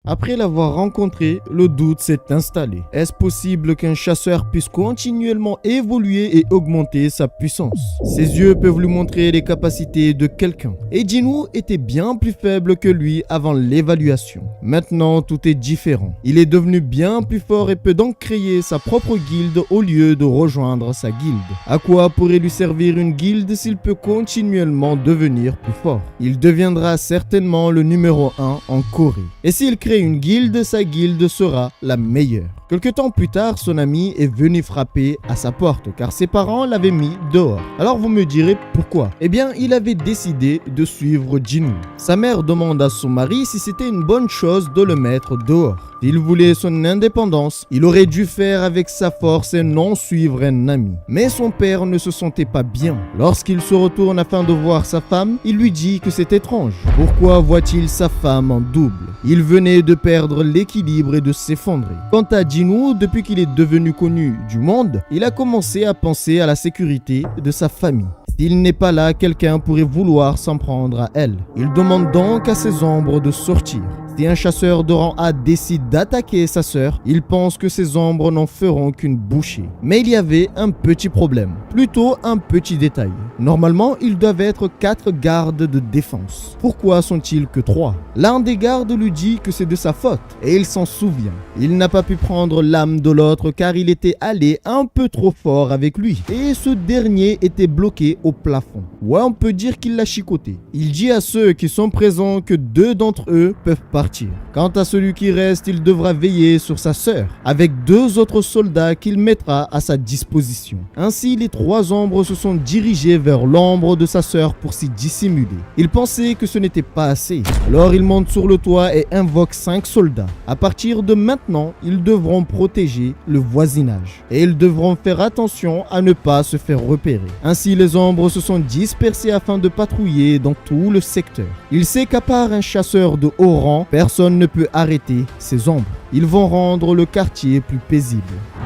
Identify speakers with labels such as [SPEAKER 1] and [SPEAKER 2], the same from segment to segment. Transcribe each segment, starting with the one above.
[SPEAKER 1] Après l'avoir rencontré, le doute s'est installé. Est-ce possible qu'un chasseur puisse continuellement évoluer et augmenter sa puissance? Ses yeux peuvent lui montrer les capacités de quelqu'un. Et Jinwoo était bien plus faible que lui avant l'évaluation. Maintenant, tout est différent. Il est devenu bien plus fort et peut donc créer sa propre guilde au lieu de rejoindre sa guilde. À quoi pourrait lui servir une guilde s'il peut continuellement devenir plus fort? Il deviendra certainement le numéro 1 en Corée. Et s'il crée une guilde, sa guilde sera la meilleure. Quelque temps plus tard, son ami est venu frapper à sa porte car ses parents l'avaient mis dehors. Alors vous me direz pourquoi? Eh bien, il avait décidé de suivre Jinwoo. Sa mère demande à son mari si c'était une bonne chose de le mettre dehors. S'il voulait son indépendance, il aurait dû faire avec sa force et non suivre un ami. Mais son père ne se sentait pas bien. Lorsqu'il se retourne afin de voir sa femme, il lui dit que c'est étrange. Pourquoi voit-il sa femme en double? Il venait de perdre l'équilibre et de s'effondrer. Quant à Jinwoo, depuis qu'il est devenu connu du monde, il a commencé à penser à la sécurité de sa famille. S'il n'est pas là, quelqu'un pourrait vouloir s'en prendre à elle. Il demande donc à ses ombres de sortir. Si un chasseur de rang A décide d'attaquer sa sœur, il pense que ses ombres n'en feront qu'une bouchée. Mais il y avait un petit problème, plutôt un petit détail. Normalement, ils doivent être 4 gardes de défense. Pourquoi sont-ils que 3? L'un des gardes lui dit que c'est de sa faute et il s'en souvient. Il n'a pas pu prendre l'âme de l'autre car il était allé un peu trop fort avec lui et ce dernier était bloqué au plafond. Ouais, on peut dire qu'il l'a chicoté. Il dit à ceux qui sont présents que 2 d'entre eux peuvent partir. Quant à celui qui reste, il devra veiller sur sa sœur, avec 2 autres soldats qu'il mettra à sa disposition. Ainsi, les 3 ombres se sont dirigés vers l'ombre de sa sœur pour s'y dissimuler. Il pensait que ce n'était pas assez. Alors il monte sur le toit et invoque 5 soldats. À partir de maintenant, ils devront protéger le voisinage. Et ils devront faire attention à ne pas se faire repérer. Ainsi, les ombres se sont dispersées afin de patrouiller dans tout le secteur. Il sait qu'à part un chasseur de haut rang, personne ne peut arrêter ces ombres. Ils vont rendre le quartier plus paisible.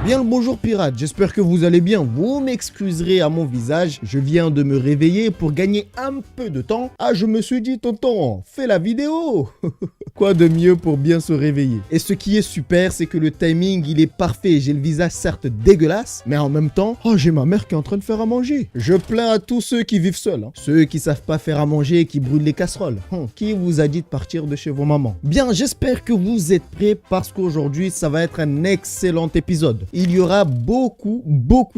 [SPEAKER 1] Bien le bonjour pirate, j'espère que vous allez bien. Vous m'excuserez à mon visage, je viens de me réveiller pour gagner un peu de temps. Ah, je me suis dit, tonton, fais la vidéo. Quoi de mieux pour bien se réveiller? Et ce qui est super, c'est que le timing, il est parfait. J'ai le visage certes dégueulasse, mais en même temps, oh, j'ai ma mère qui est en train de faire à manger. Je plains à tous ceux qui vivent seuls, hein. Ceux qui savent pas faire à manger et qui brûlent les casseroles. Qui vous a dit de partir de chez vos mamans? Bien, j'espère que vous êtes prêts parce qu'aujourd'hui, ça va être un excellent épisode. Il y aura beaucoup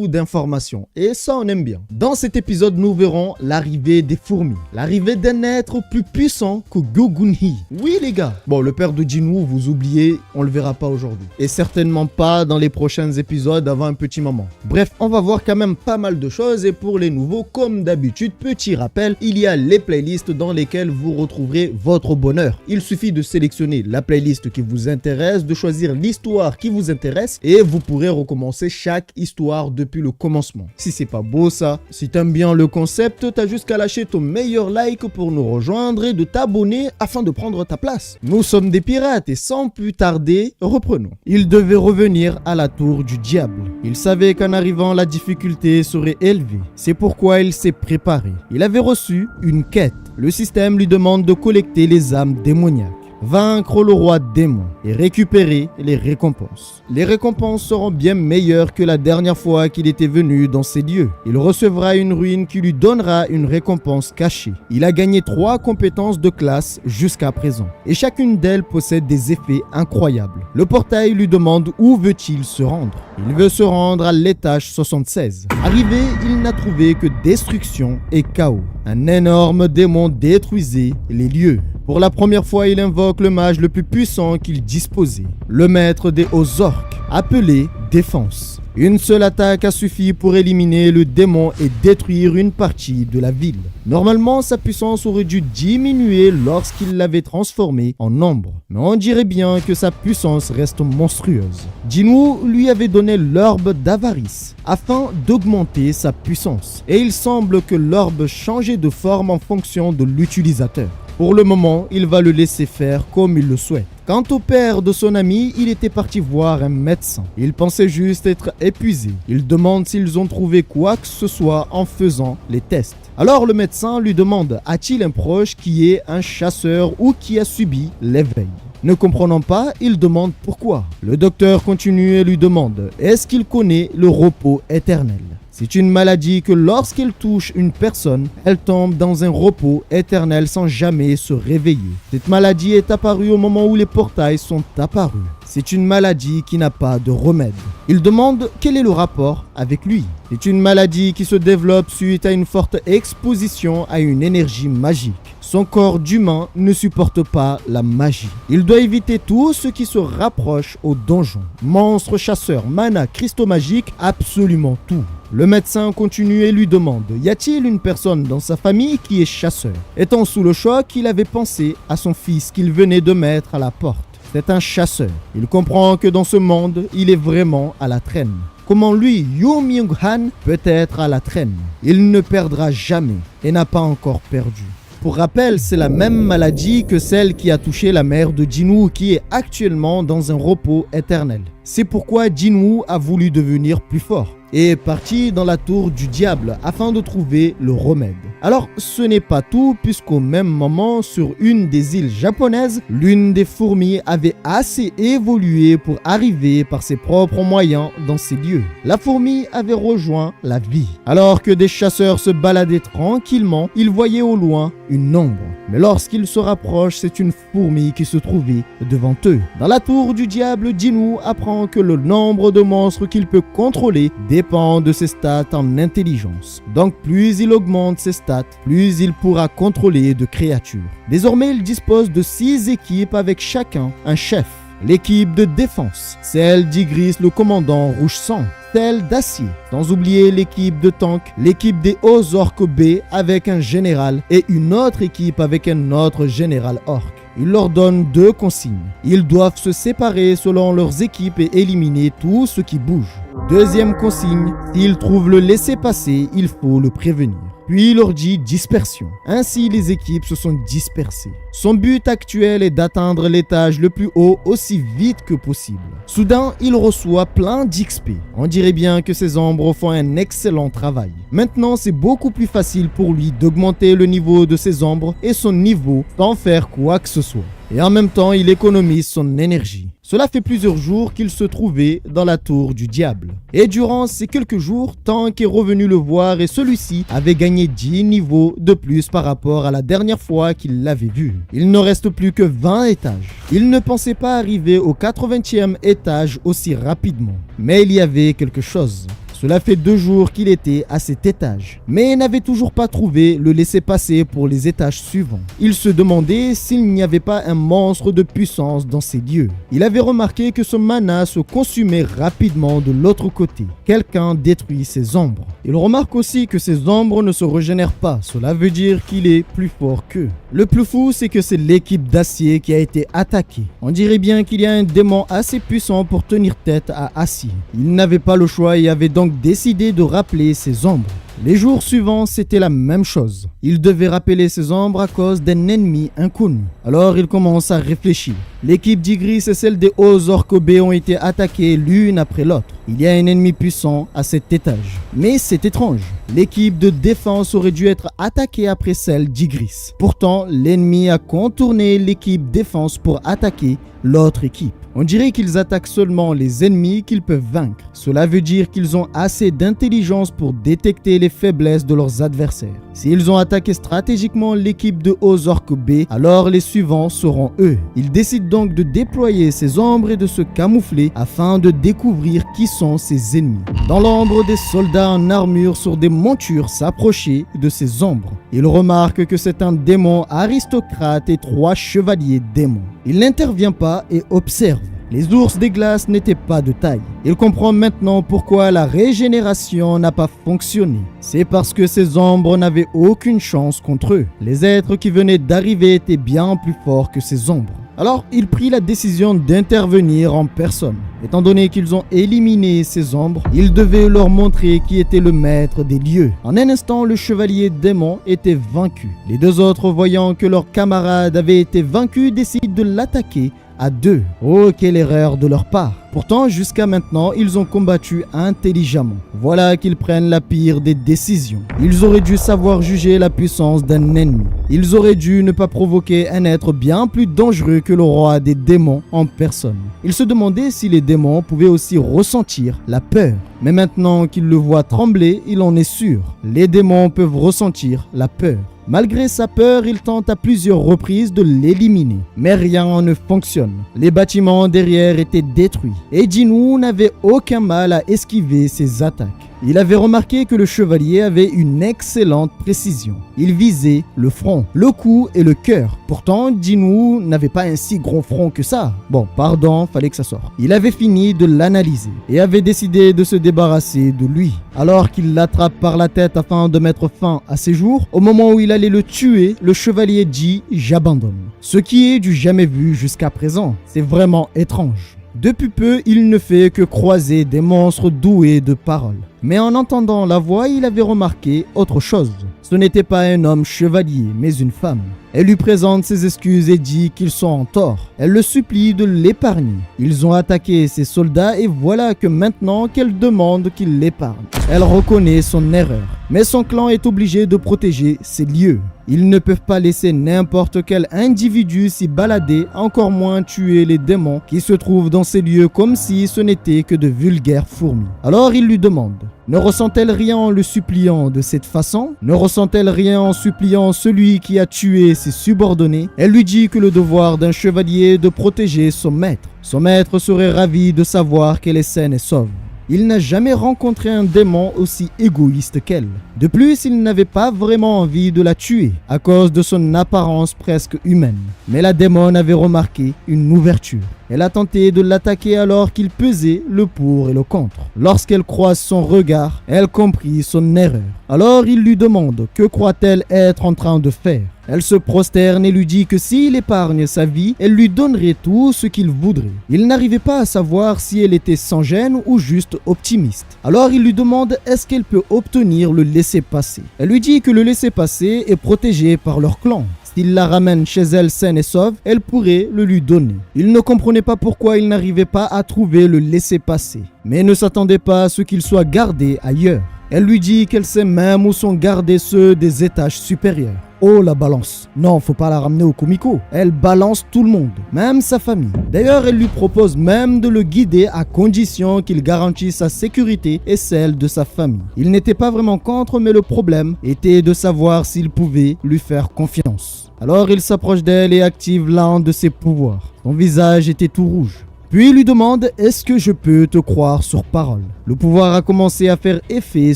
[SPEAKER 1] d'informations et ça on aime bien. Dans cet épisode, nous verrons l'arrivée des fourmis, l'arrivée d'un être plus puissant que Go-Gun-Hee. Oui les gars, bon le père de Jinwoo, vous oubliez, on le verra pas aujourd'hui. Et certainement pas dans les prochains épisodes avant un petit moment. Bref, on va voir quand même pas mal de choses et pour les nouveaux, comme d'habitude, petit rappel, il y a les playlists dans lesquelles vous retrouverez votre bonheur. Il suffit de sélectionner la playlist qui vous intéresse, de choisir l'histoire qui vous intéresse et vous pourrez recommencer chaque histoire depuis le commencement. Si c'est pas beau ça, si t'aimes bien le concept, t'as juste qu'à lâcher ton meilleur like pour nous rejoindre et de t'abonner afin de prendre ta place. Nous sommes des pirates et sans plus tarder, reprenons. Il devait revenir à la tour du diable. Il savait qu'en arrivant la difficulté serait élevée. C'est pourquoi il s'est préparé. Il avait reçu une quête. Le système lui demande de collecter les âmes démoniaques, vaincre le roi démon et récupérer les récompenses. Les récompenses seront bien meilleures que la dernière fois qu'il était venu dans ces lieux. Il recevra une ruine qui lui donnera une récompense cachée. Il a gagné 3 compétences de classe jusqu'à présent et chacune d'elles possède des effets incroyables. Le portail lui demande où veut-il se rendre. Il veut se rendre à l'étage 76. Arrivé, il n'a trouvé que destruction et chaos. Un énorme démon détruisait les lieux. Pour la première fois, il invoque le mage le plus puissant qu'il disposait, le maître des hauts orques, appelé Défense. Une seule attaque a suffi pour éliminer le démon et détruire une partie de la ville. Normalement, sa puissance aurait dû diminuer lorsqu'il l'avait transformé en ombre. Mais on dirait bien que sa puissance reste monstrueuse. Jinwoo lui avait donné l'orbe d'avarice afin d'augmenter sa puissance. Et il semble que l'orbe changeait de forme en fonction de l'utilisateur. Pour le moment, il va le laisser faire comme il le souhaite. Quant au père de son ami, il était parti voir un médecin. Il pensait juste être épuisé. Il demande s'ils ont trouvé quoi que ce soit en faisant les tests. Alors le médecin lui demande, a-t-il un proche qui est un chasseur ou qui a subi l'éveil? Ne comprenant pas, il demande pourquoi. Le docteur continue et lui demande « Est-ce qu'il connaît le repos éternel ?» C'est une maladie que lorsqu'elle touche une personne, elle tombe dans un repos éternel sans jamais se réveiller. Cette maladie est apparue au moment où les portails sont apparus. C'est une maladie qui n'a pas de remède. Il demande quel est le rapport avec lui. C'est une maladie qui se développe suite à une forte exposition à une énergie magique. Son corps d'humain ne supporte pas la magie. Il doit éviter tout ce qui se rapproche au donjon. Monstres, chasseurs, mana, cristaux magiques, absolument tout. Le médecin continue et lui demande « Y a-t-il une personne dans sa famille qui est chasseur ?» Étant sous le choc, il avait pensé à son fils qu'il venait de mettre à la porte. C'est un chasseur. Il comprend que dans ce monde, il est vraiment à la traîne. Comment lui, Yu Myung-han, peut être à la traîne? Il ne perdra jamais et n'a pas encore perdu. Pour rappel, c'est la même maladie que celle qui a touché la mère de Jinwoo qui est actuellement dans un repos éternel. C'est pourquoi Jinwoo a voulu devenir plus fort et est parti dans la tour du diable afin de trouver le remède. Alors, ce n'est pas tout puisqu'au même moment, sur une des îles japonaises, l'une des fourmis avait assez évolué pour arriver par ses propres moyens dans ces lieux. La fourmi avait rejoint la vie. Alors que des chasseurs se baladaient tranquillement, ils voyaient au loin une ombre. Mais lorsqu'ils se rapprochent, c'est une fourmi qui se trouvait devant eux. Dans la tour du diable, Jinwoo apprend que le nombre de monstres qu'il peut contrôler dépend de ses stats en intelligence. Donc plus il augmente ses stats, plus il pourra contrôler de créatures. Désormais, il dispose de 6 équipes avec chacun un chef. L'équipe de défense, celle d'Igris le commandant rouge sang, celle d'acier, sans oublier l'équipe de tank, l'équipe des hauts orques B avec un général et une autre équipe avec un autre général orc. Il leur donne 2 consignes. Ils doivent se séparer selon leurs équipes et éliminer tout ce qui bouge. Deuxième consigne, s'ils trouvent le laisser-passer, il faut le prévenir. Puis il leur dit dispersion. Ainsi, les équipes se sont dispersées. Son but actuel est d'atteindre l'étage le plus haut aussi vite que possible. Soudain, il reçoit plein d'XP. On dirait bien que ses ombres font un excellent travail. Maintenant, c'est beaucoup plus facile pour lui d'augmenter le niveau de ses ombres et son niveau sans faire quoi que ce soit. Et en même temps, il économise son énergie. Cela fait plusieurs jours qu'il se trouvait dans la tour du diable. Et durant ces quelques jours, Tank est revenu le voir et celui-ci avait gagné 10 niveaux de plus par rapport à la dernière fois qu'il l'avait vu. Il ne reste plus que 20 étages. Il ne pensait pas arriver au 80e étage aussi rapidement. Mais il y avait quelque chose. Cela fait 2 jours qu'il était à cet étage, mais n'avait toujours pas trouvé le laissez-passer pour les étages suivants. Il se demandait s'il n'y avait pas un monstre de puissance dans ces lieux. Il avait remarqué que son mana se consumait rapidement de l'autre côté. Quelqu'un détruit ses ombres. Il remarque aussi que ses ombres ne se régénèrent pas. Cela veut dire qu'il est plus fort qu'eux. Le plus fou, c'est que c'est l'équipe d'acier qui a été attaquée. On dirait bien qu'il y a un démon assez puissant pour tenir tête à Acier. Il n'avait pas le choix et avait donc décidé de rappeler ses ombres. Les jours suivants, c'était la même chose. Il devait rappeler ses ombres à cause d'un ennemi inconnu. Alors il commence à réfléchir. L'équipe d'Igris et celle des hauts orques B ont été attaquées l'une après l'autre. Il y a un ennemi puissant à cet étage. Mais c'est étrange. L'équipe de défense aurait dû être attaquée après celle d'Igris. Pourtant, l'ennemi a contourné l'équipe défense pour attaquer l'autre équipe. On dirait qu'ils attaquent seulement les ennemis qu'ils peuvent vaincre. Cela veut dire qu'ils ont assez d'intelligence pour détecter les faiblesses de leurs adversaires. S'ils ont attaqué stratégiquement l'équipe de hauts orques B, alors les suivants seront eux. Ils décident donc de déployer ses ombres et de se camoufler afin de découvrir qui sont ses ennemis. Dans l'ombre, des soldats en armure sur des montures s'approchaient de ces ombres. Ils remarquent que c'est un démon aristocrate et 3 chevaliers démons. Il n'intervient pas et observe. Les ours des glaces n'étaient pas de taille. Il comprend maintenant pourquoi la régénération n'a pas fonctionné. C'est parce que ces ombres n'avaient aucune chance contre eux. Les êtres qui venaient d'arriver étaient bien plus forts que ces ombres. Alors, il prit la décision d'intervenir en personne. Étant donné qu'ils ont éliminé ces ombres, il devait leur montrer qui était le maître des lieux. En un instant, le chevalier démon était vaincu. Les 2 autres, voyant que leurs camarades avaient été vaincus, décident de l'attaquer à 2. Oh, quelle erreur de leur part. Pourtant, jusqu'à maintenant, ils ont combattu intelligemment. Voilà qu'ils prennent la pire des décisions. Ils auraient dû savoir juger la puissance d'un ennemi. Ils auraient dû ne pas provoquer un être bien plus dangereux que le roi des démons en personne. Ils se demandaient si les démons pouvaient aussi ressentir la peur. Mais maintenant qu'ils le voient trembler, il en est sûr. Les démons peuvent ressentir la peur. Malgré sa peur, il tente à plusieurs reprises de l'éliminer. Mais rien ne fonctionne. Les bâtiments derrière étaient détruits. Et Jinwoo n'avait aucun mal à esquiver ses attaques. Il avait remarqué que le chevalier avait une excellente précision. Il visait le front, le cou et le cœur. Pourtant, Jinwoo n'avait pas un si gros front que ça. Bon, pardon, fallait que ça sorte. Il avait fini de l'analyser et avait décidé de se débarrasser de lui. Alors qu'il l'attrape par la tête afin de mettre fin à ses jours, au moment où il allait le tuer, le chevalier dit « J'abandonne ». Ce qui est du jamais vu jusqu'à présent. C'est vraiment étrange. Depuis peu, il ne fait que croiser des monstres doués de paroles. Mais en entendant la voix, il avait remarqué autre chose. Ce n'était pas un homme chevalier, mais une femme. Elle lui présente ses excuses et dit qu'ils sont en tort. Elle le supplie de l'épargner. Ils ont attaqué ses soldats et voilà que maintenant qu'elle demande qu'il l'épargne. Elle reconnaît son erreur. Mais son clan est obligé de protéger ces lieux. Ils ne peuvent pas laisser n'importe quel individu s'y balader, encore moins tuer les démons qui se trouvent dans ces lieux comme si ce n'étaient que de vulgaires fourmis. Alors il lui demande, ne ressent-elle rien en le suppliant de cette façon? Ne ressent-elle rien en suppliant celui qui a tué ses subordonnés? Elle lui dit que le devoir d'un chevalier est de protéger son maître. Son maître serait ravi de savoir qu'elle est saine et sauve. Il n'a jamais rencontré un démon aussi égoïste qu'elle. De plus, il n'avait pas vraiment envie de la tuer à cause de son apparence presque humaine. Mais la démon avait remarqué une ouverture. Elle a tenté de l'attaquer alors qu'il pesait le pour et le contre. Lorsqu'elle croise son regard, elle comprit son erreur. Alors il lui demande que croit-elle être en train de faire. Elle se prosterne et lui dit que s'il épargne sa vie, elle lui donnerait tout ce qu'il voudrait. Il n'arrivait pas à savoir si elle était sans gêne ou juste optimiste. Alors il lui demande est-ce qu'elle peut obtenir le laissez-passer. Elle lui dit que le laissez-passer est protégé par leur clan. S'il la ramène chez elle saine et sauve, elle pourrait le lui donner. Il ne comprenait pas pourquoi il n'arrivait pas à trouver le laissez-passer, mais ne s'attendait pas à ce qu'il soit gardé ailleurs. Elle lui dit qu'elle sait même où sont gardés ceux des étages supérieurs. Oh la balance. Non, faut pas la ramener au comico. Elle balance tout le monde, même sa famille. D'ailleurs, elle lui propose même de le guider à condition qu'il garantisse sa sécurité et celle de sa famille. Il n'était pas vraiment contre, mais le problème était de savoir s'il pouvait lui faire confiance. Alors il s'approche d'elle et active l'un de ses pouvoirs. Son visage était tout rouge. Puis il lui demande « Est-ce que je peux te croire sur parole ?» Le pouvoir a commencé à faire effet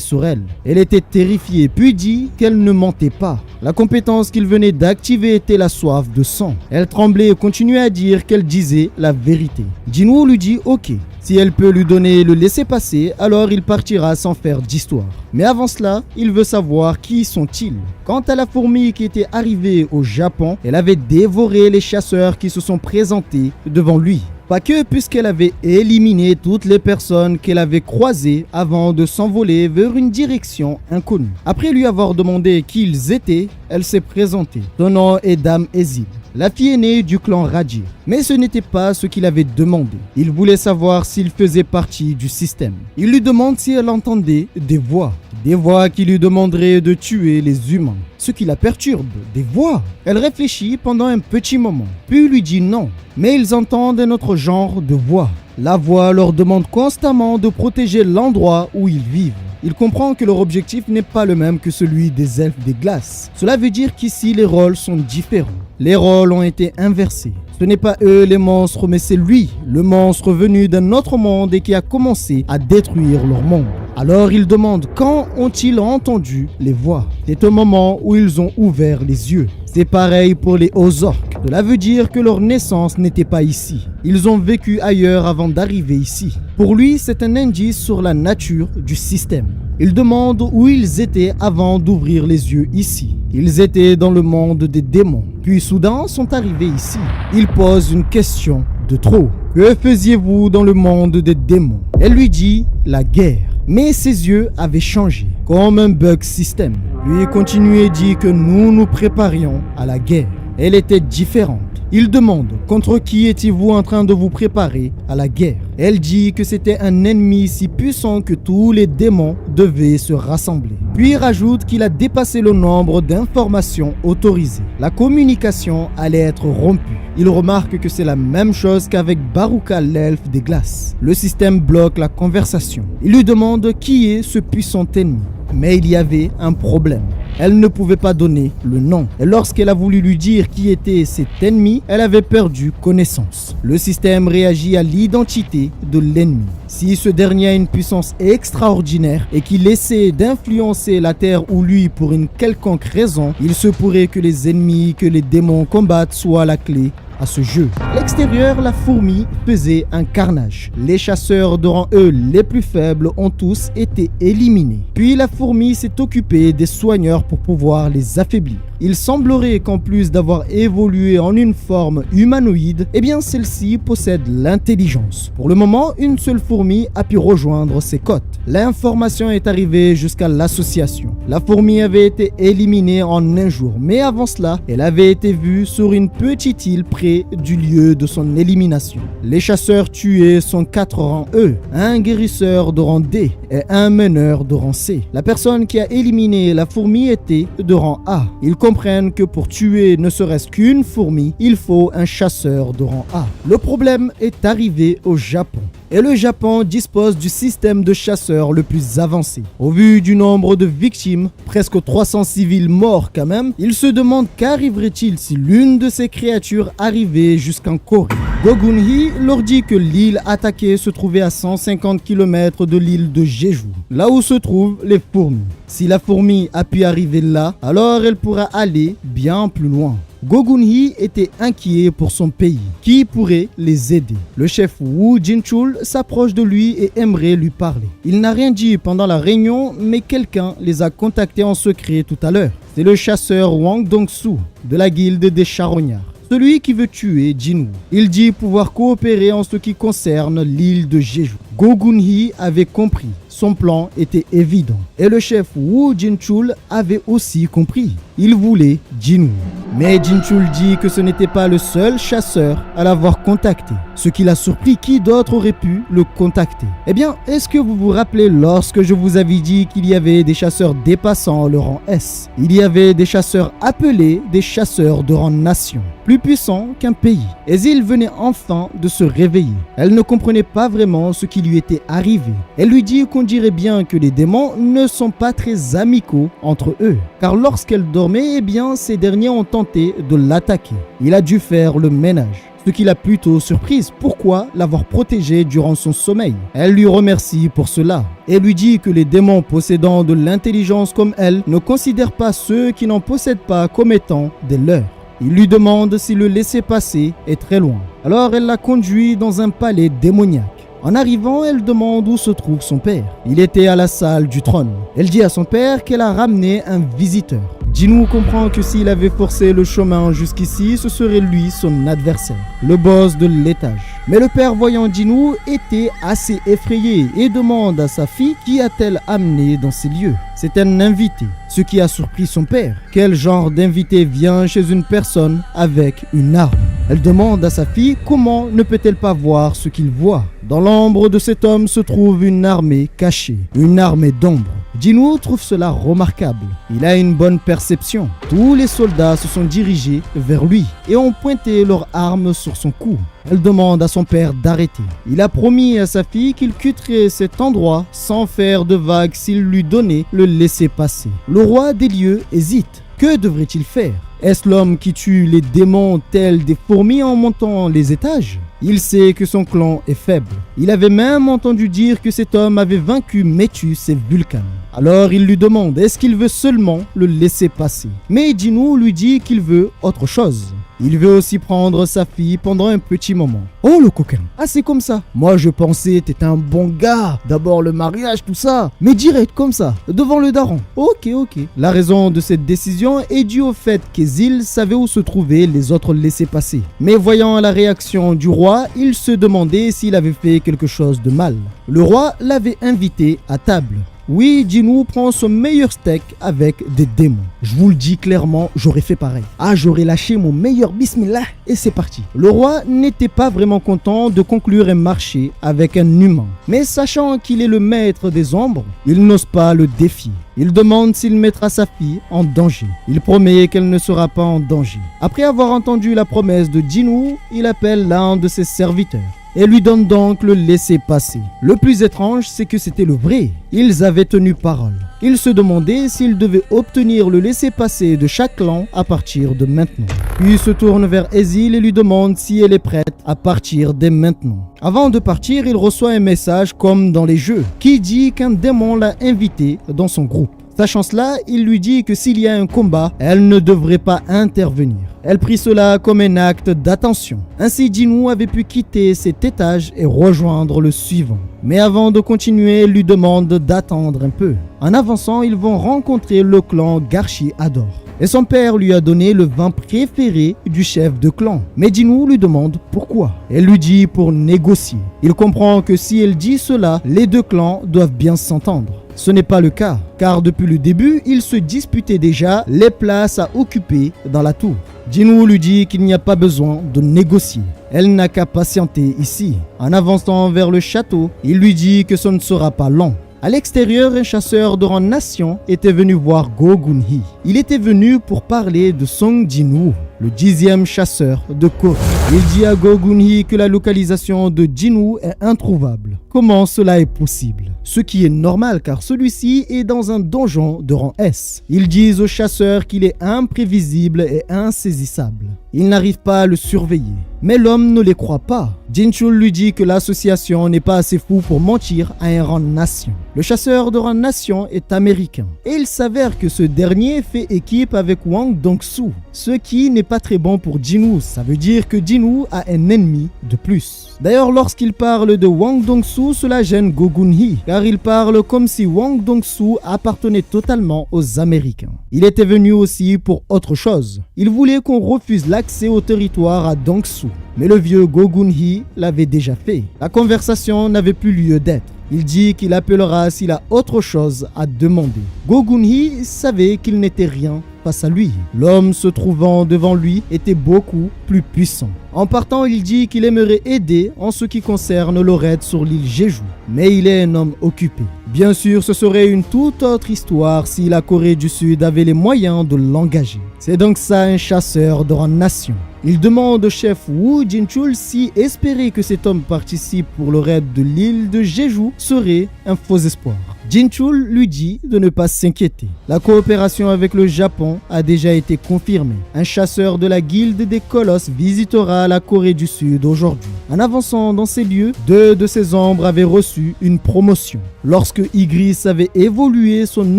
[SPEAKER 1] sur elle. Elle était terrifiée, puis dit qu'elle ne mentait pas. La compétence qu'il venait d'activer était la soif de sang. Elle tremblait et continuait à dire qu'elle disait la vérité. Jinwoo lui dit « Ok ». Si elle peut lui donner le laisser-passer, alors il partira sans faire d'histoire. Mais avant cela, il veut savoir qui sont-ils. Quant à la fourmi qui était arrivée au Japon, elle avait dévoré les chasseurs qui se sont présentés devant lui. Pas que puisqu'elle avait éliminé toutes les personnes qu'elle avait croisées avant de s'envoler vers une direction inconnue. Après lui avoir demandé qui ils étaient, elle s'est présentée. Son nom est Dame Ezib, la fille aînée du clan Raji. Mais ce n'était pas ce qu'il avait demandé. Il voulait savoir s'il faisait partie du système. Il lui demande si elle entendait des voix. Des voix qui lui demanderaient de tuer les humains. Ce qui la perturbe, des voix. Elle réfléchit pendant un petit moment, puis lui dit non. Mais ils entendent un autre genre de voix. La voix leur demande constamment de protéger l'endroit où ils vivent. Il comprend que leur objectif n'est pas le même que celui des elfes des glaces. Cela veut dire qu'ici les rôles sont différents. Les rôles ont été inversés. Ce n'est pas eux les monstres, mais c'est lui, le monstre venu d'un autre monde et qui a commencé à détruire leur monde. Alors il demande quand ont-ils entendu les voix. C'est au moment où ils ont ouvert les yeux. C'est pareil pour les Ozorks. Cela veut dire que leur naissance n'était pas ici. Ils ont vécu ailleurs avant d'arriver ici. Pour lui, c'est un indice sur la nature du système. Il demande où ils étaient avant d'ouvrir les yeux ici. Ils étaient dans le monde des démons. Puis soudain sont arrivés ici. Il pose une question de trop. Que faisiez-vous dans le monde des démons? Elle lui dit la guerre. Mais ses yeux avaient changé, comme un bug système. Puis il continue et dit que nous nous préparions à la guerre. elle était différente. Il demande « Contre qui étiez-vous en train de vous préparer à la guerre ?» Elle dit que c'était un ennemi si puissant que tous les démons devaient se rassembler. Puis rajoute qu'il a dépassé le nombre d'informations autorisées. La communication allait être rompue. Il remarque que c'est la même chose qu'avec Baruka, l'elfe des glaces. Le système bloque la conversation. Il lui demande qui est ce puissant ennemi. Mais il y avait un problème. Elle ne pouvait pas donner le nom. Et lorsqu'elle a voulu lui dire qui était cet ennemi, elle avait perdu connaissance. Le système réagit à l'identité de l'ennemi. Si ce dernier a une puissance extraordinaire et qu'il essaie d'influencer la Terre ou lui pour une quelconque raison, il se pourrait que les ennemis que les démons combattent soient la clé à ce jeu. À l'extérieur, la fourmi faisait un carnage. Les chasseurs de rang E les plus faibles ont tous été éliminés. Puis la fourmi s'est occupée des soigneurs pour pouvoir les affaiblir. Il semblerait qu'en plus d'avoir évolué en une forme humanoïde, eh bien celle-ci possède l'intelligence. Pour le moment, une seule fourmi a pu rejoindre ses côtes. L'information est arrivée jusqu'à l'association. La fourmi avait été éliminée en un jour, mais avant cela, elle avait été vue sur une petite île près du lieu de son élimination. Les chasseurs tués sont 4 rangs E, un guérisseur de rang D et un meneur de rang C. La personne qui a éliminé la fourmi était de rang A. Ils comprennent que pour tuer ne serait-ce qu'une fourmi, il faut un chasseur de rang A. Le problème est arrivé au Japon. Et le Japon dispose du système de chasseurs le plus avancé. Au vu du nombre de victimes, presque 300 civils morts quand même, il se demande qu'arriverait-il si l'une de ces créatures arrivait jusqu'en Corée. Gogunhee leur dit que l'île attaquée se trouvait à 150 km de l'île de Jeju, là où se trouvent les fourmis. Si la fourmi a pu arriver là, alors elle pourra aller bien plus loin. Gogunhee était inquiet pour son pays. Qui pourrait les aider? Le chef Woo Jinchul s'approche de lui et aimerait lui parler. Il n'a rien dit pendant la réunion, mais quelqu'un les a contactés en secret tout à l'heure. C'est le chasseur Wang Dongsu de la guilde des charognards. Celui qui veut tuer Jinwoo. Il dit pouvoir coopérer en ce qui concerne l'île de Jeju. Gogunhee avait compris. Son plan était évident. Et le chef Woo Jinchul avait aussi compris. Il voulait Jinwoo. Mais Jinchul dit que ce n'était pas le seul chasseur à l'avoir contacté. Ce qui l'a surpris, qui d'autre aurait pu le contacter? Eh bien, est-ce que vous vous rappelez lorsque je vous avais dit qu'il y avait des chasseurs dépassant le rang S? Il y avait des chasseurs appelés des chasseurs de rang nation, plus puissants qu'un pays. Et ils venaient enfin de se réveiller. Elle ne comprenait pas vraiment ce qui lui était arrivé. Elle lui dit qu'on dirait bien que les démons ne sont pas très amicaux entre eux. Car lorsqu'elle dormait, eh bien, ces derniers ont tenté de l'attaquer. Il a dû faire le ménage. Ce qui l'a plutôt surprise. Pourquoi l'avoir protégée durant son sommeil? Elle lui remercie pour cela et lui dit que les démons possédant de l'intelligence comme elle ne considèrent pas ceux qui n'en possèdent pas comme étant des leurs. Il lui demande si le laisser-passer est très loin. Alors elle l'a conduit dans un palais démoniaque. En arrivant, elle demande où se trouve son père. Il était à la salle du trône. Elle dit à son père qu'elle a ramené un visiteur. Jinwoo comprend que s'il avait forcé le chemin jusqu'ici, ce serait lui son adversaire, le boss de l'étage. Mais le père, voyant Jinwoo, était assez effrayé et demande à sa fille qui a-t-elle amené dans ces lieux. C'est un invité, ce qui a surpris son père. Quel genre d'invité vient chez une personne avec une arme? Elle demande à sa fille comment ne peut-elle pas voir ce qu'il voit. Dans l'ombre de cet homme se trouve une armée cachée, une armée d'ombre. Jinwoo trouve cela remarquable. Il a une bonne perception. Tous les soldats se sont dirigés vers lui et ont pointé leurs armes sur son cou. Elle demande à son père d'arrêter. Il a promis à sa fille qu'il quitterait cet endroit sans faire de vagues s'il lui donnait le laisser-passer. Le roi des lieux hésite. Que devrait-il faire? Est-ce l'homme qui tue les démons tels des fourmis en montant les étages? Il sait que son clan est faible. Il avait même entendu dire que cet homme avait vaincu Métus et Vulcan. Alors il lui demande est-ce qu'il veut seulement le laisser passer. Mais Jinwoo lui dit qu'il veut autre chose. Il veut aussi prendre sa fille pendant un petit moment. Oh le coquin, ah c'est comme ça. Moi je pensais t'étais un bon gars. D'abord le mariage, tout ça. Mais direct comme ça, devant le daron. Ok. La raison de cette décision est due au fait qu'Ezil savait où se trouvaient les autres laissés-passer. Mais voyant la réaction du roi, il se demandait s'il avait fait quelque chose de mal. Le roi l'avait invité à table. Oui, Jinwoo prend son meilleur steak avec des démons. Je vous le dis clairement, j'aurais fait pareil. Ah, j'aurais lâché mon meilleur bismillah et c'est parti. Le roi n'était pas vraiment content de conclure un marché avec un humain. Mais sachant qu'il est le maître des ombres, il n'ose pas le défier. Il demande s'il mettra sa fille en danger. Il promet qu'elle ne sera pas en danger. Après avoir entendu la promesse de Jinwoo, il appelle l'un de ses serviteurs et lui donne donc le laissez-passer. Le plus étrange, c'est que c'était le vrai. Ils avaient tenu parole. Il se demandait s'il devait obtenir le laissez-passer de chaque clan à partir de maintenant. Puis il se tourne vers Ezil et lui demande si elle est prête à partir dès maintenant. Avant de partir, il reçoit un message comme dans les jeux qui dit qu'un démon l'a invité dans son groupe. Sachant cela, il lui dit que s'il y a un combat, elle ne devrait pas intervenir. Elle prit cela comme un acte d'attention. Ainsi, Jinwoo avait pu quitter cet étage et rejoindre le suivant. Mais avant de continuer, elle lui demande d'attendre un peu. En avançant, ils vont rencontrer le clan Garshi Ador. Et son père lui a donné le vin préféré du chef de clan. Mais Jinwoo lui demande pourquoi. Elle lui dit pour négocier. Il comprend que si elle dit cela, les deux clans doivent bien s'entendre. Ce n'est pas le cas, car depuis le début, ils se disputaient déjà les places à occuper dans la tour. Jinwoo lui dit qu'il n'y a pas besoin de négocier. Elle n'a qu'à patienter ici. En avançant vers le château, il lui dit que ce ne sera pas long. À l'extérieur, un chasseur de rang nation était venu voir Go Gun-hee. Il était venu pour parler de Song Jinwoo, le 10e chasseur de Korea. Il dit à Go Gun-hee que la localisation de Jinwoo est introuvable. Comment cela est possible? Ce qui est normal car celui-ci est dans un donjon de rang S. Ils disent au chasseur qu'il est imprévisible et insaisissable. Ils n'arrivent pas à le surveiller. Mais l'homme ne les croit pas. Jinchul lui dit que l'association n'est pas assez fou pour mentir à un rang nation. Le chasseur de rang nation est américain. Et il s'avère que ce dernier fait équipe avec Wang Dong-soo. Ce qui n'est pas très bon pour Jinwoo. Ça veut dire que Jinwoo a un ennemi de plus. D'ailleurs, lorsqu'il parle de Wang Dong-soo, cela gêne Go Gun-hee, car il parle comme si Wang Dong-soo appartenait totalement aux Américains. Il était venu aussi pour autre chose. Il voulait qu'on refuse l'accès au territoire à Dong-soo. Mais le vieux Go Gun-hee l'avait déjà fait. La conversation n'avait plus lieu d'être. Il dit qu'il appellera s'il a autre chose à demander. Go Gun-hee savait qu'il n'était rien face à lui. L'homme se trouvant devant lui était beaucoup plus puissant. En partant, il dit qu'il aimerait aider en ce qui concerne le raid sur l'île Jeju. Mais il est un homme occupé. Bien sûr, ce serait une toute autre histoire si la Corée du Sud avait les moyens de l'engager. C'est donc ça un chasseur de rang nation. Il demande au chef Woo Jinchul si espérer que cet homme participe pour le raid de l'île de Jeju serait un faux espoir. Jinchul lui dit de ne pas s'inquiéter. La coopération avec le Japon a déjà été confirmée. Un chasseur de la guilde des colosses visitera la Corée du Sud aujourd'hui. En avançant dans ces lieux, 2 de ses ombres avaient reçu une promotion. Lorsque Ygritte avait évolué, son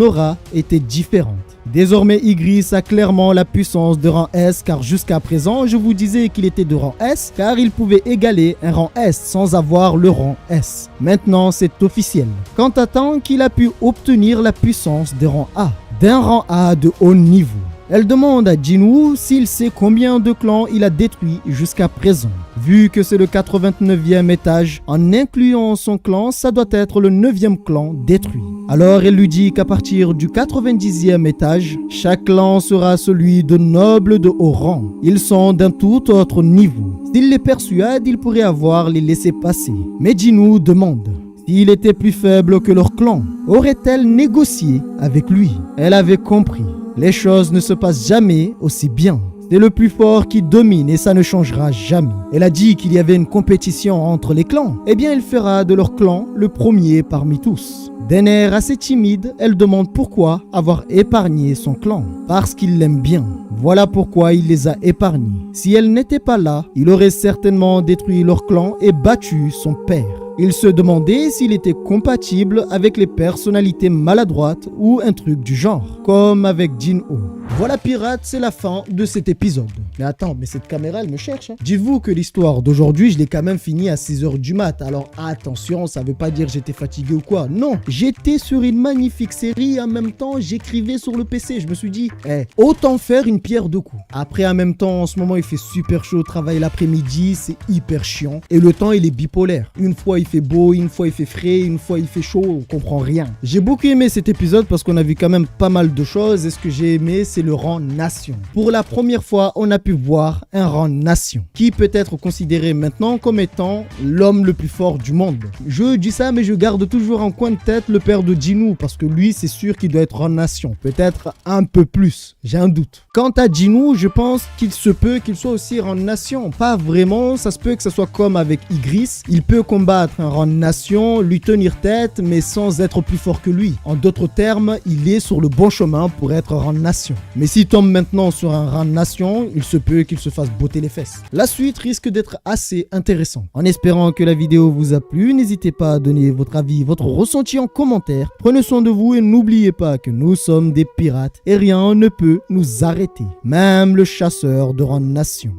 [SPEAKER 1] aura était différente. Désormais, Ygritte a clairement la puissance de rang S, car jusqu'à présent, je vous disais qu'il était de rang S, car il pouvait égaler un rang S sans avoir le rang S. Maintenant, c'est officiel. Quant à Tang, il a pu obtenir la puissance des rangs A, d'un rang A de haut niveau. Elle demande à Jinwoo s'il sait combien de clans il a détruits jusqu'à présent. Vu que c'est le 89e étage, en incluant son clan, ça doit être le 9e clan détruit. Alors elle lui dit qu'à partir du 90e étage, chaque clan sera celui de nobles de haut rang. Ils sont d'un tout autre niveau. S'il les persuade, il pourrait avoir les laissés passer. Mais Jinwoo demande s'il était plus faible que leur clan, aurait-elle négocié avec lui? Elle avait compris. Les choses ne se passent jamais aussi bien. C'est le plus fort qui domine et ça ne changera jamais. Elle a dit qu'il y avait une compétition entre les clans. Eh bien, il fera de leur clan le premier parmi tous. D'un air assez timide, elle demande pourquoi avoir épargné son clan. Parce qu'il l'aime bien. Voilà pourquoi il les a épargnés. Si elle n'était pas là, il aurait certainement détruit leur clan et battu son père. Il se demandait s'il était compatible avec les personnalités maladroites ou un truc du genre, comme avec Jinwoo. Voilà pirates, c'est la fin de cet épisode. Mais attends, mais cette caméra elle me cherche. Dites-vous que l'histoire d'aujourd'hui, je l'ai quand même fini à 6h du mat. Alors attention, ça veut pas dire que j'étais fatigué ou quoi. Non, j'étais sur une magnifique série et en même temps j'écrivais sur le PC. Je me suis dit, autant faire une pierre deux coups. Après en même temps, en ce moment il fait super chaud, travail l'après-midi, c'est hyper chiant. Et le temps il est bipolaire. Une fois il
[SPEAKER 2] fait beau, une fois il fait frais, une fois il fait chaud, on comprend rien.
[SPEAKER 1] J'ai beaucoup aimé cet épisode parce qu'on a vu quand même pas mal de choses et ce que j'ai aimé c'est le rang nation. Pour la première fois, on a pu voir un rang nation qui peut être considéré maintenant comme étant l'homme le plus fort du monde. Je dis ça mais je garde toujours en coin de tête le père de Jinwoo parce que lui c'est sûr qu'il doit être rang nation, peut-être un peu plus, j'ai un doute. Quant à Jinwoo, je pense qu'il se peut qu'il soit aussi rang nation, pas vraiment, ça se peut que ça soit comme avec Igris, il peut combattre un rang nation, lui tenir tête mais sans être plus fort que lui. En d'autres termes, il est sur le bon chemin pour être rang nation. Mais s'il tombe maintenant sur un rang nation, il se peut qu'il se fasse botter les fesses. La suite risque d'être assez intéressante. En espérant que la vidéo vous a plu, n'hésitez pas à donner votre avis, votre ressenti en commentaire. Prenez soin de vous et n'oubliez pas que nous sommes des pirates et rien ne peut nous arrêter. Même le chasseur de rang nation.